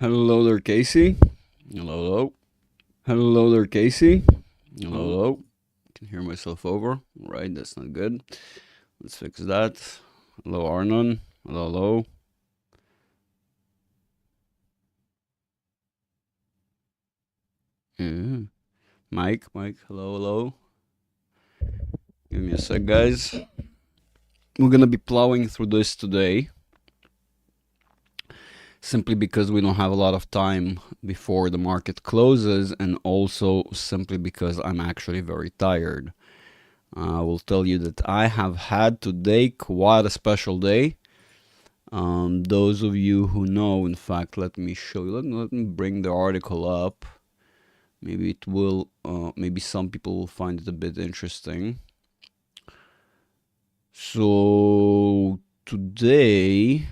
Hello there, Casey. Hello, hello. Hello there, Casey. Hello, hello. Can hear myself over. Right, that's not good. Let's fix that. Hello, Arnon. Hello, hello. Yeah. Mike. Hello, hello. Give me a sec, guys. We're gonna be plowing through this today, simply because we don't have a lot of time before the market closes, and also simply because I'm actually very tired. I will tell you that I have had today quite a special day. Those of you who know, in fact, let me show you. Let me bring the article up. Maybe it will. Maybe some people will find it a bit interesting. So today,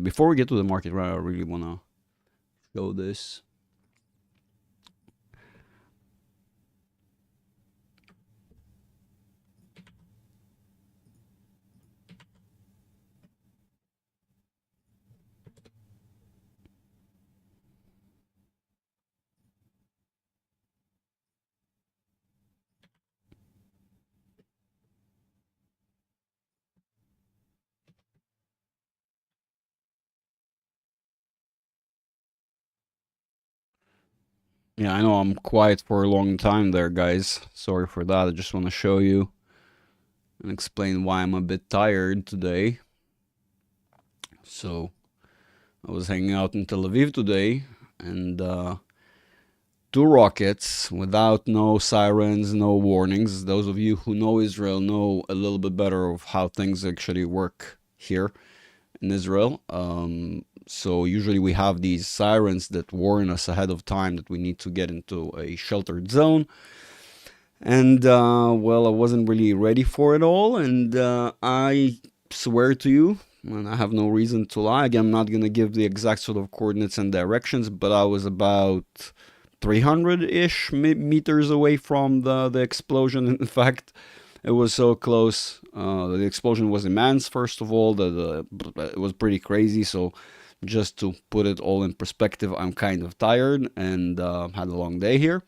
before we get to the market, right, I really wanna show this. Yeah, I know I'm quiet for a long time there, guys. Sorry for that. I just want to show you and explain why I'm a bit tired today. So I was hanging out in Tel Aviv today, and two rockets without no sirens, no warnings. Those of you who know Israel know a little bit better of how things actually work here in Israel. So usually we have these sirens that warn us ahead of time that we need to get into a sheltered zone. And well, I wasn't really ready for it all, and I swear to you, and I have no reason to lie. Again, I'm not gonna give the exact sort of coordinates and directions, but I was about 300-ish meters away from the explosion. In fact, it was so close. The explosion was immense. First of all, it was pretty crazy. So, just to put it all in perspective, I'm kind of tired and had a long day here.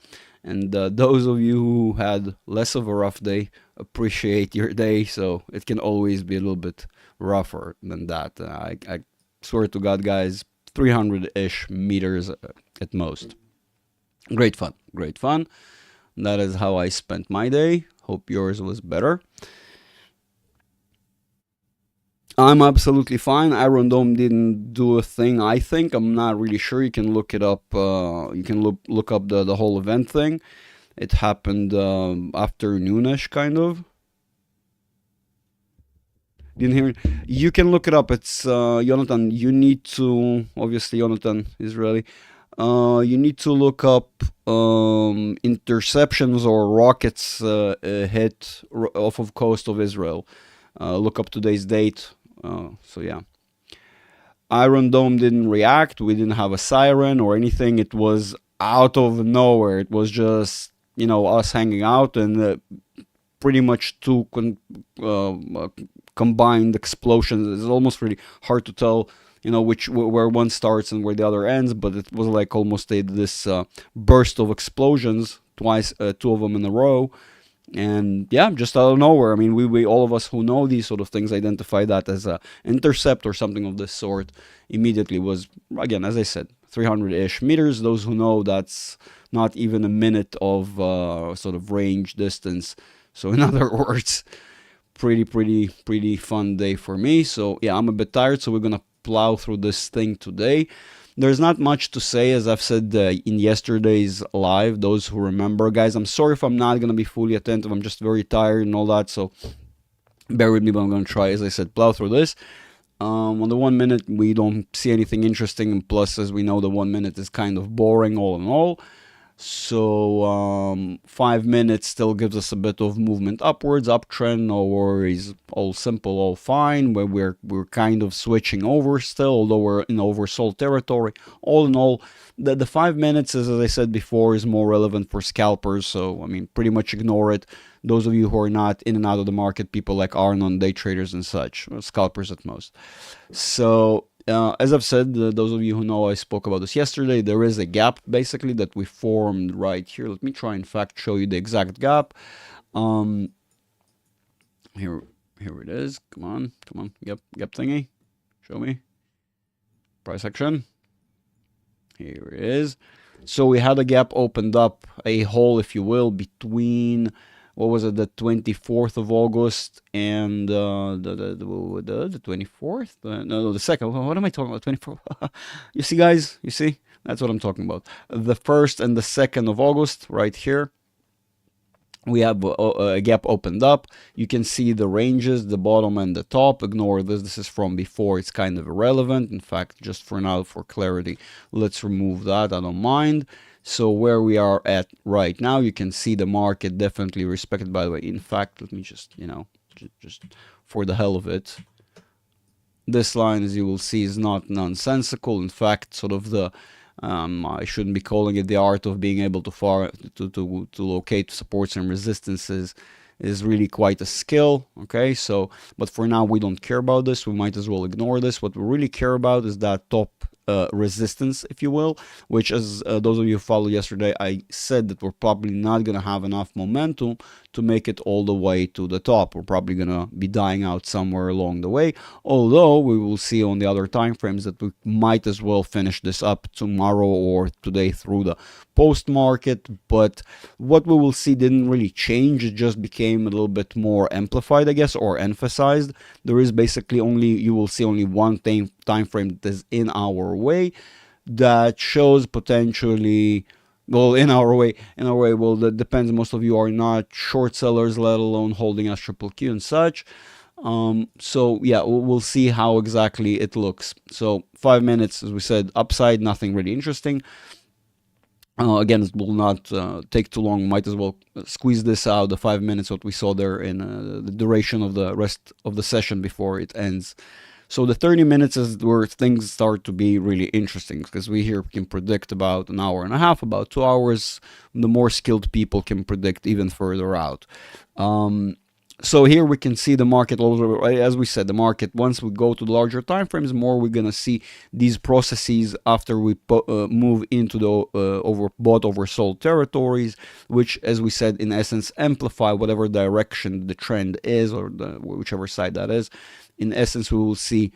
And those of you who had less of a rough day, appreciate your day. So it can always be a little bit rougher than that. I swear to God, guys, 300-ish meters at most. Great fun, great fun. That is how I spent my day. Hope yours was better. I'm absolutely fine. Iron Dome didn't do a thing. I think I'm not really sure. You can look it up. You can look up the whole event thing. It happened afternoonish, kind of. Didn't hear it. You can look it up. It's Jonathan. You need to obviously Jonathan Israeli. You need to look up interceptions or rockets hit off of coast of Israel. Look up today's date. So yeah, Iron Dome didn't react. We didn't have a siren or anything. It was out of nowhere. It was just us hanging out and pretty much two combined explosions. It's almost really hard to tell, which where one starts and where the other ends. But it was like almost this burst of explosions, twice, two of them in a row, and yeah, just out of nowhere. I mean, we all of us who know these sort of things identify that as a intercept or something of this sort. Immediately was, again, as I said, 300-ish meters. Those who know, that's not even a minute of sort of range distance. So in other words, pretty fun day for me. So yeah, I'm a bit tired, so we're gonna plow through this thing today. There's not much to say, as I've said in yesterday's live. Those who remember, guys, I'm sorry if I'm not gonna be fully attentive. I'm just very tired and all that, so bear with me. But I'm gonna try, as I said, plow through this. On the 1 minute, we don't see anything interesting, and plus, as we know, the 1 minute is kind of boring all in all. So 5 minutes still gives us a bit of movement upwards, uptrend, no worries, all simple, all fine. Where we're kind of switching over still, although we're in oversold territory. All in all, the 5 minutes, as I said before, is more relevant for scalpers. So I mean, pretty much ignore it. Those of you who are not in and out of the market, people like Arnon, day traders and such, scalpers at most. So As I've said, those of you who know, I spoke about this yesterday. There is a gap basically that we formed right here. Let me try, in fact, show you the exact gap. Um, here, here it is. Come on, gap thingy. Show me price action. Here it is. So we had a gap opened up, a hole, if you will, between, what was it, the 24th of August and the 24th? No, the second. What am I talking about? 24th? You see, guys? You see? That's what I'm talking about. The 1st and the 2nd of August, right here. We have a gap opened up. You can see the ranges, the bottom and the top. Ignore this. This is from before. It's kind of irrelevant. In fact, just for now, for clarity, let's remove that. I don't mind. So where we are at right now, you can see the market definitely respected. By the way, in fact, let me just, just for the hell of it, this line, as you will see, is not nonsensical. In fact, sort of the I shouldn't be calling it the art of being able to locate supports and resistances is really quite a skill. Okay, so but for now we don't care about this. We might as well ignore this. What we really care about is that top resistance, if you will, which, as those of you who followed yesterday, I said that we're probably not going to have enough momentum to make it all the way to the top. We're probably going to be dying out somewhere along the way, although we will see on the other time frames that we might as well finish this up tomorrow or today through the post market. But what we will see didn't really change. It just became a little bit more amplified, I guess, or emphasized. There is basically you will see only one time frame that is in our way that shows potentially, well, in our way, well, that depends. Most of you are not short sellers, let alone holding as triple Q and such. So yeah, we'll see how exactly it looks. So 5 minutes, as we said, upside, nothing really interesting. Again, it will not take too long. Might as well squeeze this out, the 5 minutes, what we saw there in the duration of the rest of the session before it ends. So the 30 minutes is where things start to be really interesting, because we here can predict about an hour and a half, about 2 hours. The more skilled people can predict even further out. So here we can see the market, as we said, the market, once we go to the larger time frames, more we're going to see these processes after we move into the overbought, oversold territories, which, as we said, in essence, amplify whatever direction the trend is, or whichever side that is. In essence, we will see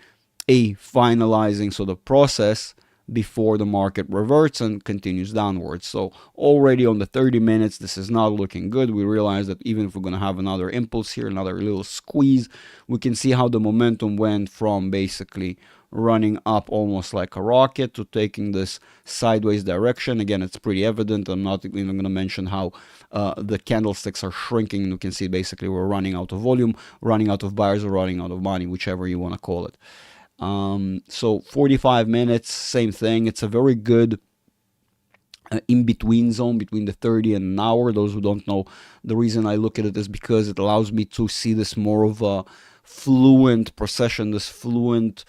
a finalizing sort of process before the market reverts and continues downwards. So already on the 30 minutes, this is not looking good. We realize that even if we're going to have another impulse here, another little squeeze, we can see how the momentum went from basically running up almost like a rocket to taking this sideways direction. Again, it's pretty evident. I'm not even going to mention how the candlesticks are shrinking. You can see basically we're running out of volume, running out of buyers, or running out of money, whichever you want to call it. So 45 minutes, same thing. It's a very good in-between zone between the 30 and an hour. Those who don't know, the reason I look at it is because it allows me to see this more of a fluent procession, this fluent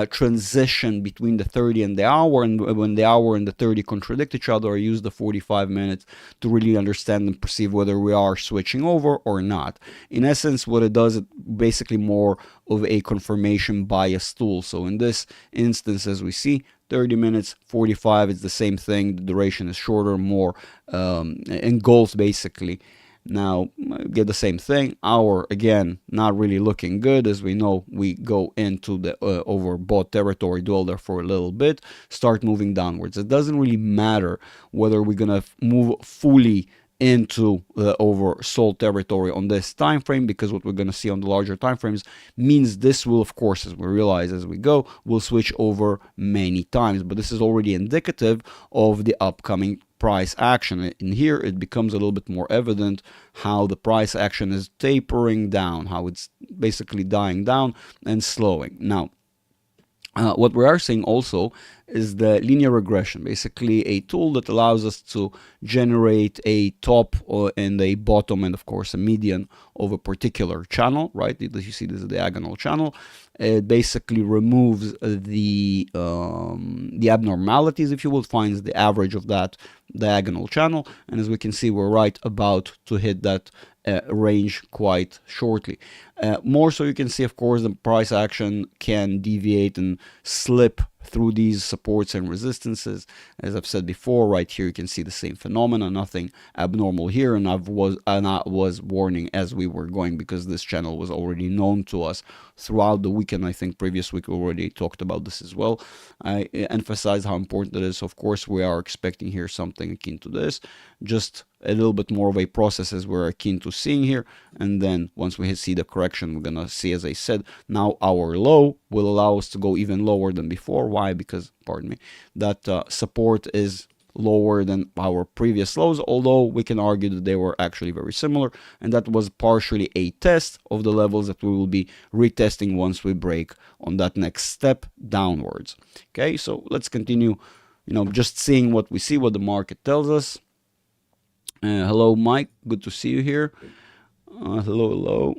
transition between the 30 and the hour, and when the hour and the 30 contradict each other, I use the 45 minutes to really understand and perceive whether we are switching over or not. In essence, what it does, it basically more of a confirmation bias tool. So in this instance, as we see, 30 minutes, 45, it's the same thing. The duration is shorter, more engulfed basically. Now, get the same thing. Hour, again, not really looking good. As we know, we go into the overbought territory, dwell there for a little bit, start moving downwards. It doesn't really matter whether we're going to move fully into the oversold territory on this time frame, because what we're going to see on the larger time frames means this will, of course, as we realize as we go, will switch over many times. But this is already indicative of the upcoming price action. In here, it becomes a little bit more evident how the price action is tapering down, how it's basically dying down and slowing. Now, what we are seeing also is the linear regression, basically a tool that allows us to generate a top and a bottom and, of course, a median of a particular channel, right? As you see, this is a diagonal channel. It basically removes the abnormalities, if you will, finds the average of that diagonal channel. And as we can see, we're right about to hit that range quite shortly. More so, you can see, of course, the price action can deviate and slip through these supports and resistances. As I've said before, right here you can see the same phenomena, nothing abnormal here, and I was warning as we were going, because this channel was already known to us throughout the weekend. I think previous week we already talked about this as well. I emphasized how important it is. Of course, we are expecting here something akin to this, just a little bit more of a process as we're akin to seeing here. And then once we see the correction, we're gonna see, as I said, now our low will allow us to go even lower than before. Why? Because, pardon me, that support is lower than our previous lows, although we can argue that they were actually very similar, and that was partially a test of the levels that we will be retesting once we break on that next step downwards. Okay, so let's continue, just seeing what we see, what the market tells us. Hello, Mike. Good to see you here. Hello.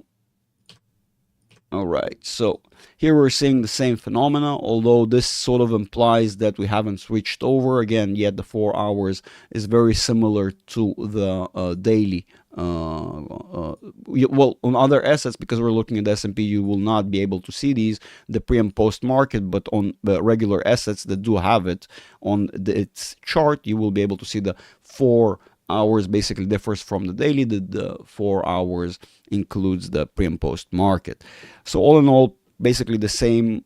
All right. So here we're seeing the same phenomena, although this sort of implies that we haven't switched over again yet. The 4 hours is very similar to the daily. Well, on other assets, because we're looking at S&P, you will not be able to see these, the pre and post market, but on the regular assets that do have it on its chart, you will be able to see the 4 hours basically differs from the daily. The 4 hours includes the pre and post market. So all in all, basically the same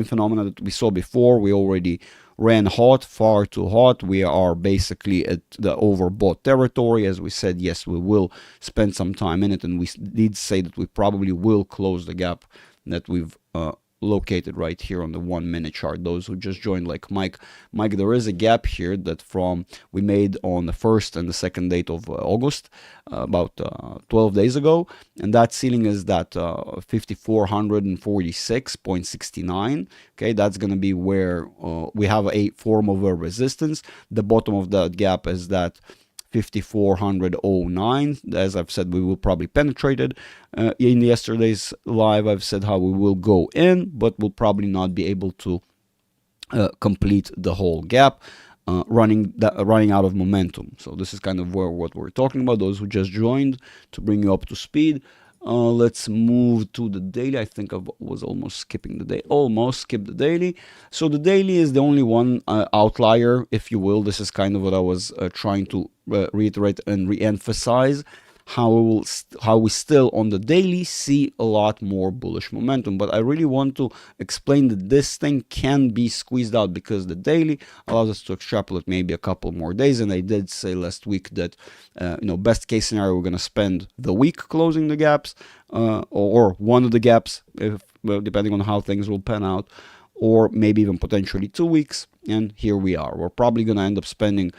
phenomena that we saw before. We already ran hot, far too hot. We are basically at the overbought territory. As we said, yes, we will spend some time in it, and we did say that we probably will close the gap that we've located right here on the 1 minute chart. Those who just joined, like Mike, there is a gap here that we made on the 1st and the 2nd date of August, about 12 days ago, and that ceiling is that 5446.69. okay, that's going to be where we have a form of a resistance. The bottom of that gap is that 5409. As I've said, we will probably penetrate it. In yesterday's live, I've said how we will go in, but we'll probably not be able to complete the whole gap, running out of momentum. So this is kind of what we're talking about. Those who just joined, to bring you up to speed. Let's move to the daily. I think I was almost skipping the day. Almost skipped the daily. So the daily is the only one outlier, if you will. This is kind of what I was trying to reiterate and re-emphasize. How we still on the daily see a lot more bullish momentum. But I really want to explain that this thing can be squeezed out, because the daily allows us to extrapolate maybe a couple more days. And I did say last week that best case scenario, we're going to spend the week closing the gaps, or one of the gaps, depending on how things will pan out, or maybe even potentially 2 weeks. And here we are. We're probably going to end up spending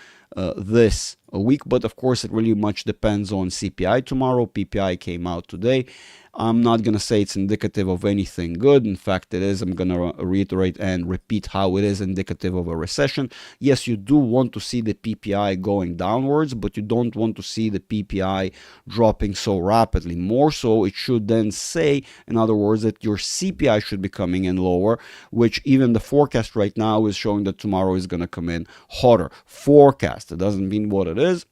this a week, but of course it really much depends on CPI tomorrow. PPI came out today. I'm not going to say it's indicative of anything good. In fact, it is. I'm going to reiterate and repeat how it is indicative of a recession. Yes, you do want to see the PPI going downwards, but you don't want to see the PPI dropping so rapidly. More so, it should then say, in other words, that your CPI should be coming in lower, which even the forecast right now is showing that tomorrow is going to come in hotter. Forecast. It doesn't mean what it is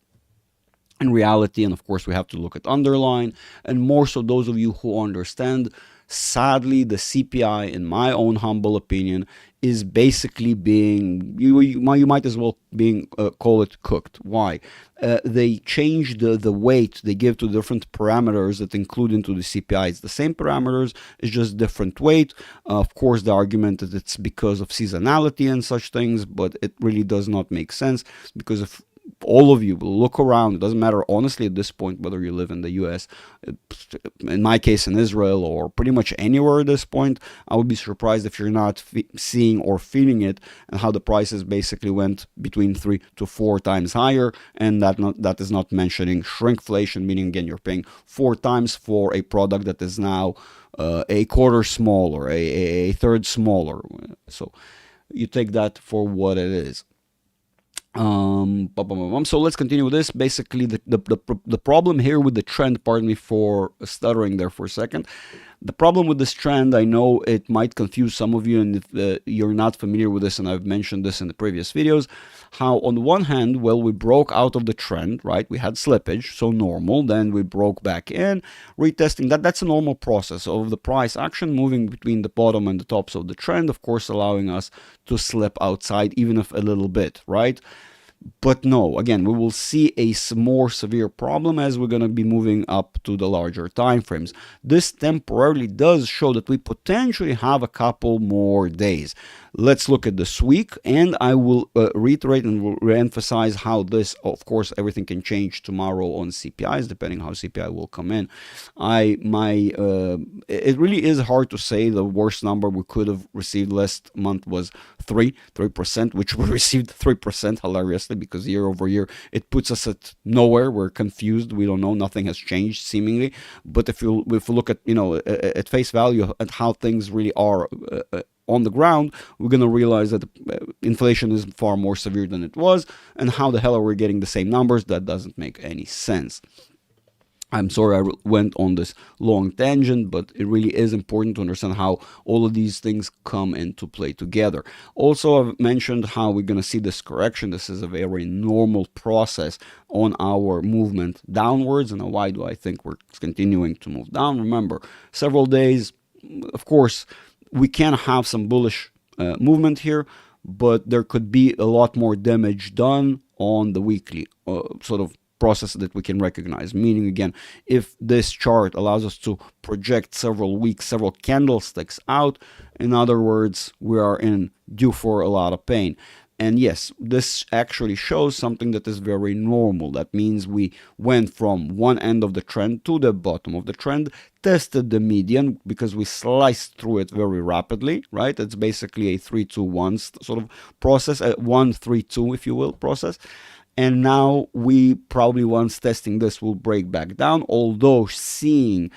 in reality, and of course we have to look at underlying, and more so those of you who understand. Sadly, the CPI, in my own humble opinion, is basically being, you might as well call it cooked. Why? They change the weight they give to different parameters that include into the CPI. It's the same parameters, it's just different weight. Of course, the argument that it's because of seasonality and such things, but it really does not make sense, because if all of you will look around, it doesn't matter honestly at this point whether you live in the US, in my case in Israel, or pretty much anywhere at this point, I would be surprised if you're not seeing or feeling it, and how the prices basically went between 3 to 4 times higher. And that is not mentioning shrinkflation, meaning again you're paying 4 times for a product that is now a quarter smaller, a third smaller. So you take that for what it is. So let's continue with this. Basically, the problem here with the trend, pardon me for stuttering there for a second, The problem with this trend, I know it might confuse some of you, and if you're not familiar with this, and I've mentioned this in the previous videos, how on the one hand, well, we broke out of the trend, right? We had slippage, so normal. Then we broke back in, retesting. That's a normal process of the price action moving between the bottom and the tops of the trend, of course, allowing us to slip outside, even if a little bit, right? But no, again, we will see a more severe problem as we're going to be moving up to the larger time frames. This temporarily does show that we potentially have a couple more days. Let's look at this week, and I will reiterate and will re-emphasize how this, of course, everything can change tomorrow on CPIs, depending how CPI will come in. It really is hard to say. The worst number we could have received last month was 3%, which we received 3% hilariously, because year over year it puts us at nowhere. We're confused. We don't know. Nothing has changed seemingly. But if you look at at face value at how things really are on the ground, we're going to realize that inflation is far more severe than it was. And how the hell are we getting the same numbers? That doesn't make any sense. I'm sorry I went on this long tangent, but it really is important to understand how all of these things come into play together. Also, I've mentioned how we're going to see this correction. This is a very normal process on our movement downwards. And why do I think we're continuing to move down? Remember, several days, of course, we can have some bullish movement here, but there could be a lot more damage done on the weekly sort of process that we can recognize. Meaning, again, if this chart allows us to project several weeks, several candlesticks out, in other words, we are due for a lot of pain. And yes, this actually shows something that is very normal. That means we went from one end of the trend to the bottom of the trend, tested the median because we sliced through it very rapidly, right? It's basically a 3-2-1 sort of process, a 1-3-2, if you will, process. And now we probably, once testing this, will break back down, although seemingly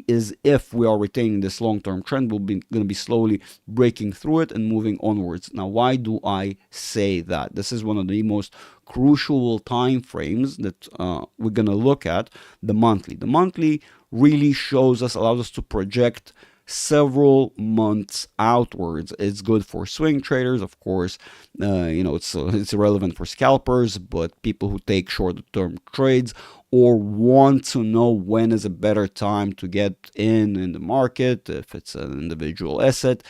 as if we are retaining this long-term trend, we're going to be slowly breaking through it and moving onwards. Now, why do I say that? This is one of the most crucial time frames that we're going to look at, the monthly. The monthly really allows us to project several months outwards. It's good for swing traders, of course. It's irrelevant for scalpers, but people who take short-term trades or want to know when is a better time to get in the market, if it's an individual asset.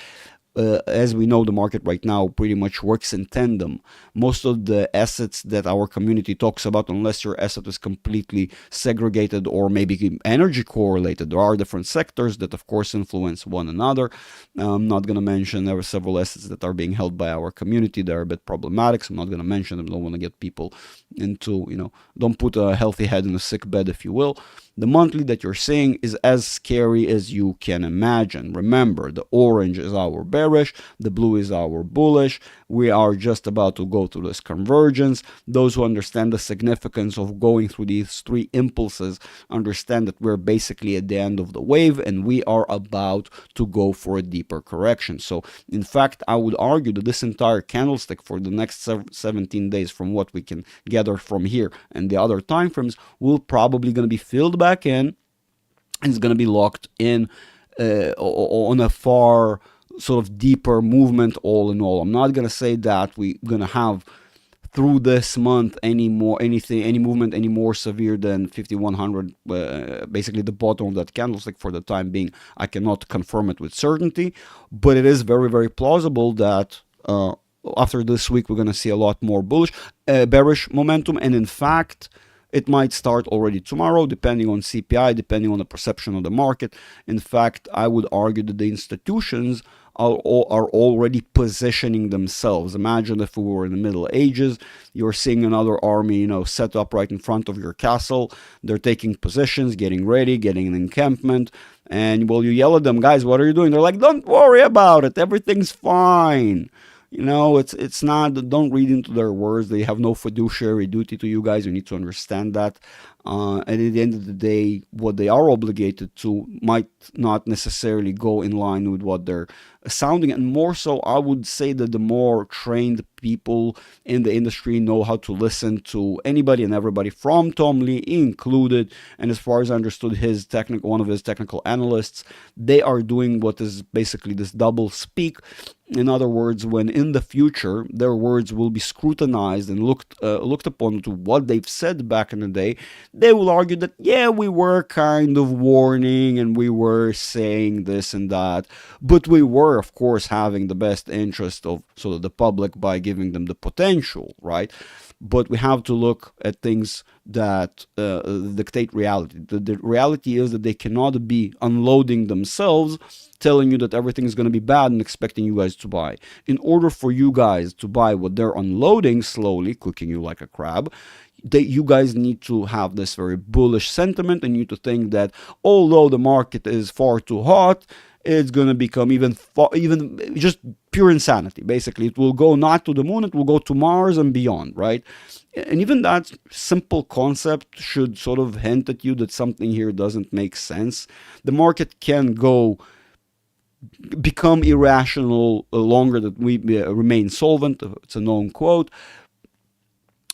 As we know, the market right now pretty much works in tandem. Most of the assets that our community talks about, unless your asset is completely segregated or maybe energy correlated, there are different sectors that of course influence one another. I'm not going to mention there are several assets that are being held by our community that are a bit problematic, so I'm not going to mention them. I don't want to get people into, don't put a healthy head in a sick bed, if you will. The monthly that you're seeing is as scary as you can imagine. Remember, the orange is our bearish, the blue is our bullish. We are just about to go through this convergence. Those who understand the significance of going through these three impulses understand that we're basically at the end of the wave and we are about to go for a deeper correction. So, in fact, I would argue that this entire candlestick for the next 17 days, from what we can gather from here and the other time frames, will probably going to be filled back in, and it's going to be locked in on a far sort of deeper movement. All in all, I'm not going to say that we're going to have through this month any movement any more severe than 5100, basically the bottom of that candlestick. For the time being, I cannot confirm it with certainty, but it is very, very plausible that after this week we're going to see a lot more bearish momentum, and in fact it might start already tomorrow, depending on CPI, depending on the perception of the market. In fact, I would argue that the institutions are already positioning themselves. Imagine if we were in the Middle Ages, you're seeing another army, set up right in front of your castle. They're taking positions, getting ready, getting an encampment. And you yell at them, guys, what are you doing? They're like, don't worry about it. Everything's fine. It's not, don't read into their words. They have no fiduciary duty to you guys. You need to understand that. And at the end of the day, what they are obligated to might not necessarily go in line with what they're sounding. And more so, I would say that the more trained people in the industry know how to listen to anybody and everybody, from Tom Lee included. And as far as I understood, one of his technical analysts, they are doing what is basically this double speak. In other words, when in the future their words will be scrutinized and looked upon to what they've said back in the day, they will argue that, yeah, we were kind of warning and we were saying this and that, but we were, of course, having the best interest of sort of the public by giving them the potential, right? But we have to look at things that dictate reality. The reality is that they cannot be unloading themselves, telling you that everything is going to be bad and expecting you guys to buy. In order for you guys to buy what they're unloading slowly, cooking you like a crab, you guys need to have this very bullish sentiment, and you need to think that although the market is far too hot, it's going to become even just pure insanity. Basically, it will go not to the moon, it will go to Mars and beyond, right? And even that simple concept should sort of hint at you that something here doesn't make sense. The market can become irrational longer that we remain solvent. It's a known quote.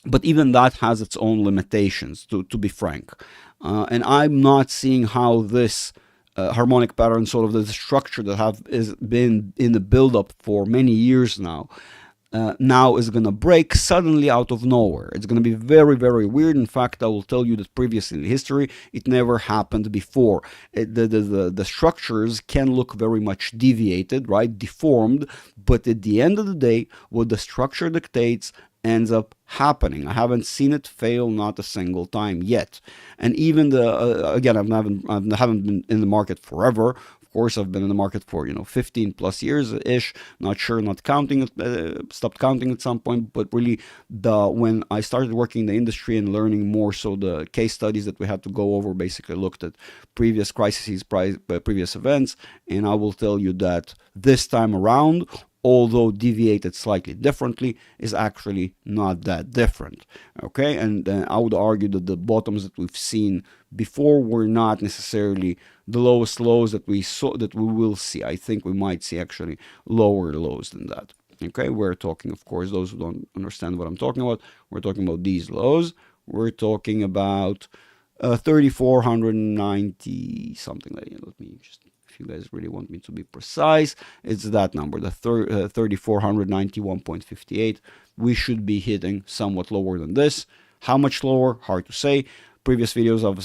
But even that has its own limitations, to be frank. And I'm not seeing how this harmonic pattern, sort of the structure that has been in the build-up for many years now is going to break suddenly out of nowhere. It's going to be very, very weird. In fact, I will tell you that previously in history, it never happened before. The structures can look very much deviated, right, deformed, but at the end of the day, what the structure dictates ends up happening. I haven't seen it fail not a single time yet. And even again, I haven't been in the market forever. Of course, I've been in the market for 15 plus years ish. Not sure, not counting it. Stopped counting at some point. But really, when I started working in the industry and learning more, so the case studies that we had to go over basically looked at previous crises, previous events, and I will tell you that this time around, although deviated slightly differently, is actually not that different. Okay, and I would argue that the bottoms that we've seen before were not necessarily the lowest lows that we will see. I think we might see actually lower lows than that. Okay, we're talking, of course, those who don't understand what I'm talking about, we're talking about these lows. We're talking about 3,490 something like that. Let me just, if you guys really want me to be precise, it's that number, the 3,491.58. We should be hitting somewhat lower than this. How much lower? Hard to say. Previous videos I've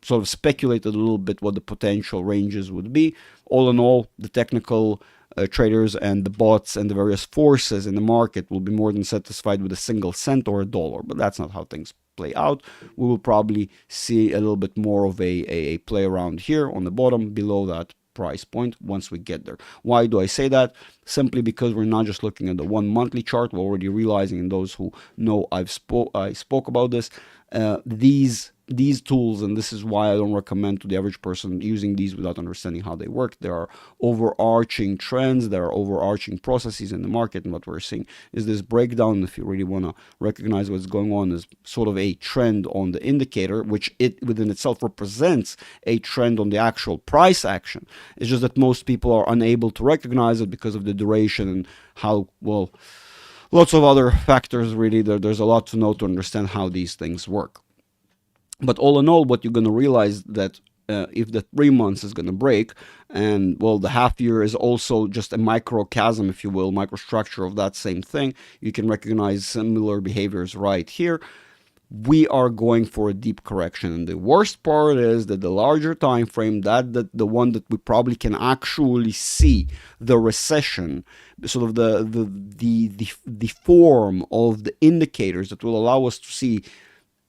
sort of speculated a little bit what the potential ranges would be. All in all, the technical traders and the bots and the various forces in the market will be more than satisfied with a single cent or a dollar, but that's not how things play out. We will probably see a little bit more of a play around here on the bottom below that price point once we get there. Why do I say that? Simply because we're not just looking at the 1 monthly chart. We're already realizing, and those who know I spoke about this, these tools, and this is why I don't recommend to the average person using these without understanding how they work. There are overarching trends, there are overarching processes in the market, and what we're seeing is this breakdown. If you really want to recognize what's going on, is sort of a trend on the indicator, which it within itself represents a trend on the actual price action. It's just that most people are unable to recognize it because of the duration and how, well, lots of other factors. Really, there's a lot to know to understand how these things work. But all in all, what you're going to realize that if the 3 months is going to break, and well, the half year is also just a microcosm, if you will, microstructure of that same thing, you can recognize similar behaviors right here. We are going for a deep correction, and the worst part is that the larger time frame, the one that we probably can actually see the recession, sort of the form of the indicators that will allow us to see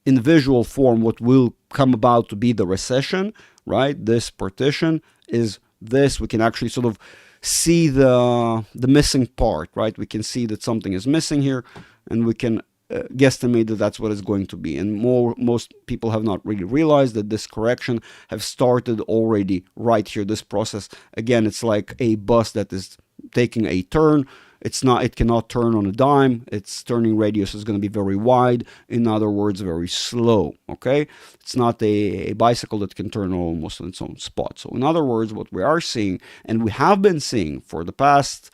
in visual form what will come about to be the recession, right? This partition is this. We can actually sort of see the missing part, right? We can see that something is missing here, and we can guesstimate that that's what it's going to be. And most people have not really realized that this correction have started already right here. This process, again, it's like a bus that is taking a turn. It's not, it cannot turn on a dime. Its turning radius is going to be very wide. In other words, very slow. Okay, it's not a bicycle that can turn almost on its own spot. So in other words, what we are seeing, and we have been seeing for the past,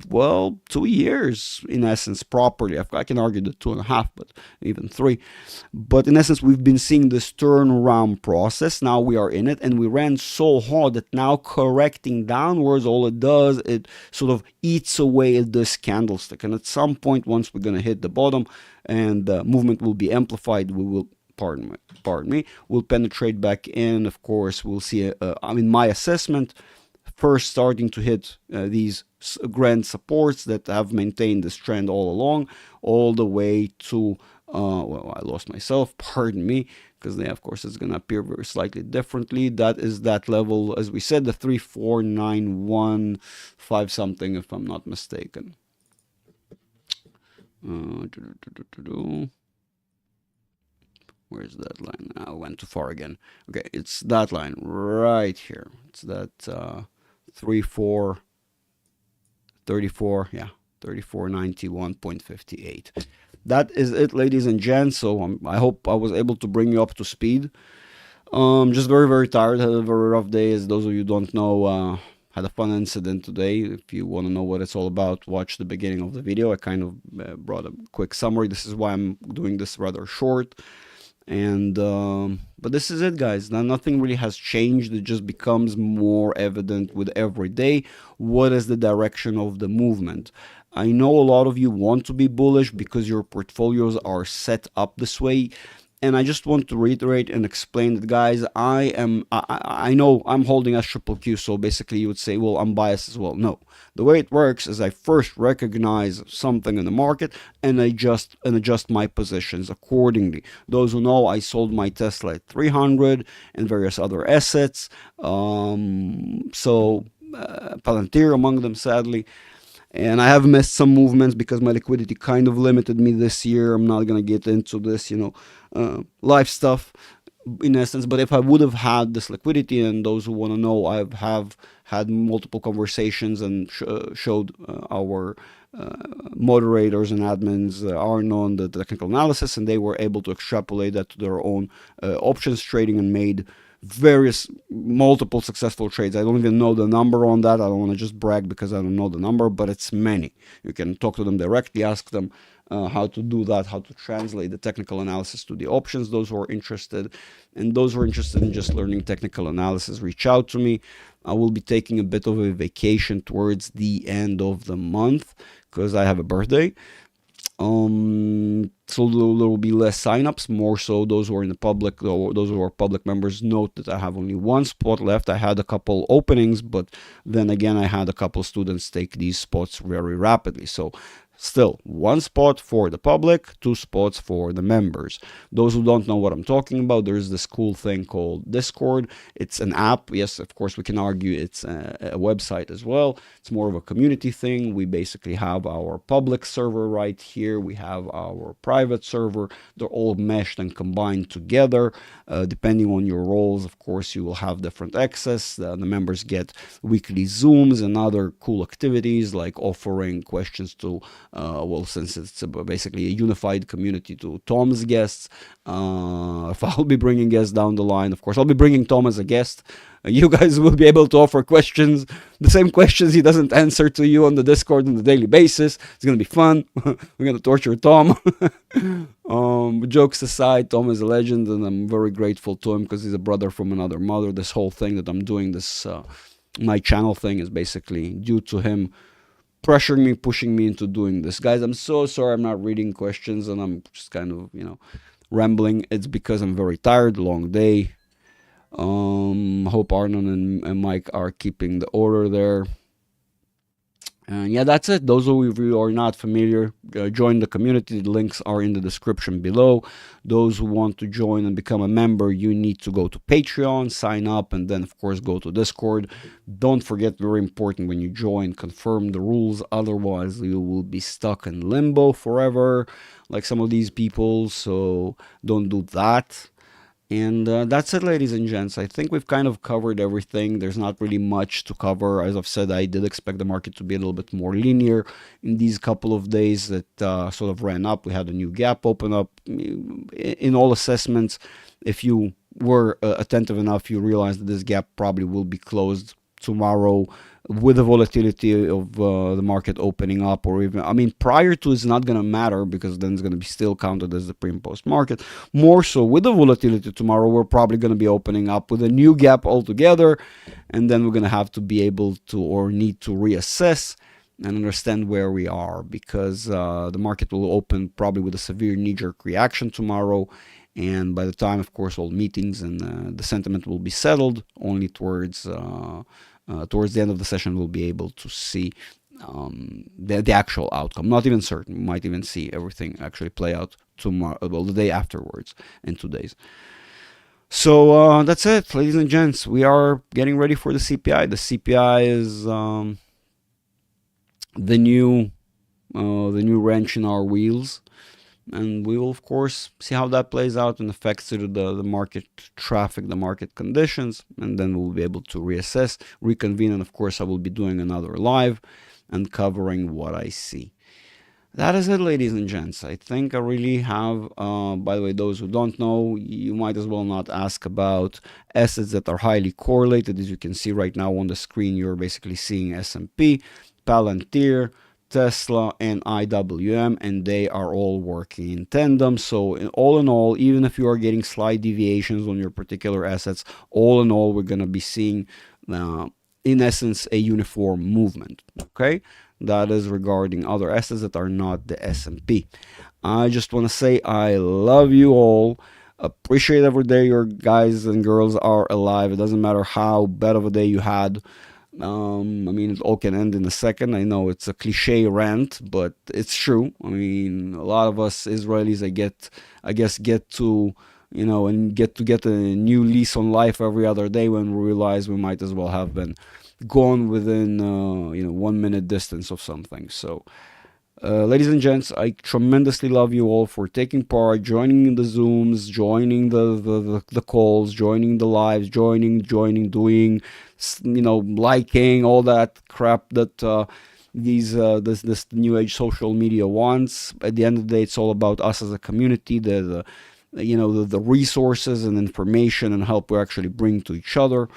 well, 2 years in essence, properly. I can argue that 2.5, but even 3. But in essence, we've been seeing this turnaround process. Now we are in it, and we ran so hard that now correcting downwards, all it does, it sort of eats away at this candlestick. And at some point, once we're going to hit the bottom and the movement will be amplified, we will, pardon me, we'll penetrate back in. Of course, we'll see, I mean, my assessment, first starting to hit these grand supports that have maintained this trend all along, all the way to, well, I lost myself, pardon me, because of course it's going to appear very slightly differently. That is that level, as we said, the 34915 something, if I'm not mistaken. Where's that line? I went too far again. Okay, it's that line right here. It's that 34, yeah, 3491.58. That is it, ladies and gents. So I hope I was able to bring you up to speed. Just very, very tired. Had a very rough day. As those of you who don't know, had a fun incident today. If you want to know what it's all about, watch the beginning of the video. I kind of brought a quick summary. This is why I'm doing this rather short. And but this is it, guys. Now, nothing really has changed. It just becomes more evident with every day what is the direction of the movement. I know a lot of you want to be bullish because your portfolios are set up this way. And I just want to reiterate and explain that, guys, I know I'm holding SQQQ, so basically you would say, well, I'm biased as well. No, the way it works is I first recognize something in the market and adjust my positions accordingly. Those who know, I sold my Tesla at 300 and various other assets. Palantir among them, sadly. And I have missed some movements because my liquidity kind of limited me this year. I'm not going to get into this, life stuff in essence. But if I would have had this liquidity, and those who want to know, I have had multiple conversations and showed our moderators and admins Arnon the technical analysis, and they were able to extrapolate that to their own options trading and made multiple successful trades. I don't even know the number on that. I don't want to just brag because I don't know the number, but it's many. You can talk to them directly, ask them how to do that, how to translate the technical analysis to the options. Those who are interested, and those who are interested in just learning technical analysis, reach out to me. I will be taking a bit of a vacation towards the end of the month because I have a birthday. So there will be less signups, more so those who are in the public, or those who are public members. Note that I have only one spot left. I had a couple openings, but then again, I had a couple students take these spots very rapidly. So still, one spot for the public, 2 spots for the members. Those who don't know what I'm talking about, there's this cool thing called Discord. It's an app. Yes, of course, we can argue it's a website as well. It's more of a community thing. We basically have our public server right here. We have our private server. They're all meshed and combined together. Depending on your roles, of course, you will have different access. The members get weekly Zooms and other cool activities like offering questions to well, since it's basically a unified community, to Tom's guests. If I'll be bringing guests down the line, of course, I'll be bringing Tom as a guest. You guys will be able to offer questions, the same questions he doesn't answer to you on the Discord on a daily basis. It's going to be fun. We're going to torture Tom. Jokes aside, Tom is a legend, and I'm very grateful to him because he's a brother from another mother. This whole thing that I'm doing, this my channel thing, is basically due to him pressuring me, pushing me into doing this. Guys, I'm so sorry I'm not reading questions and I'm just kind of, rambling. It's because I'm very tired, long day. Hope Arnon and Mike are keeping the order there. And yeah, that's it. Those of you who are not familiar, join the community. The links are in the description below. Those who want to join and become a member, you need to go to Patreon, sign up, and then, of course, go to Discord. Don't forget, very important, when you join, confirm the rules. Otherwise, you will be stuck in limbo forever, like some of these people. So don't do that. And that's it, ladies and gents. I think we've kind of covered everything. There's not really much to cover. As I've said, I did expect the market to be a little bit more linear in these couple of days that sort of ran up. We had a new gap open up. In all assessments, if you were attentive enough, you realize that this gap probably will be closed tomorrow with the volatility of the market opening up, or even, I mean, prior to it's not going to matter because then it's going to be still counted as the pre and post market. More so with the volatility tomorrow, we're probably going to be opening up with a new gap altogether, and then we're going to have to be able to, or need to, reassess and understand where we are, because the market will open probably with a severe knee-jerk reaction tomorrow. And by the time, of course, all meetings and the sentiment will be settled, only towards the end of the session we'll be able to see the actual outcome. Not even certain. We might even see everything actually play out tomorrow, well, the day afterwards, in 2 days. So that's it, ladies and gents. We are getting ready for the CPI. The CPI is the new wrench in our wheels, and we will, of course, see how that plays out and affects the market traffic, the market conditions, and then we'll be able to reassess, reconvene, and of course I will be doing another live and covering what I see. That is it, ladies and gents. I think I really have, by the way, those who don't know, you might as well not ask about assets that are highly correlated. As you can see right now on the screen, you're basically seeing S&P, Palantir, Tesla, and IWM, and they are all working in tandem. So in all, even if you are getting slight deviations on your particular assets, all in all, we're going to be seeing, in essence, a uniform movement. Okay, that is regarding other assets that are not the S&P. I just want to say I love you all. Appreciate every day your guys and girls are alive. It doesn't matter how bad of a day you had. I mean, it all can end in a second. I know it's a cliche rant, but it's true. I mean, a lot of us Israelis, I guess, get to, and get a new lease on life every other day when we realize we might as well have been gone within, 1 minute distance of something. So, ladies and gents, I tremendously love you all for taking part, joining the Zooms, joining the calls, joining the lives, joining, doing, liking, all that crap that this new age social media wants. At the end of the day, it's all about us as a community, the resources and information and help we actually bring to each other.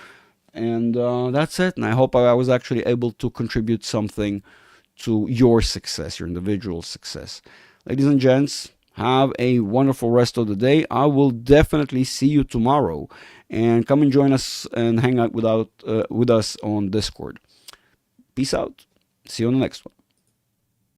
And that's it. And I hope I was actually able to contribute something to your success, your individual success. Ladies and gents, have a wonderful rest of the day. I will definitely see you tomorrow. And come and join us and hang out with us on Discord. Peace out. See you on the next one.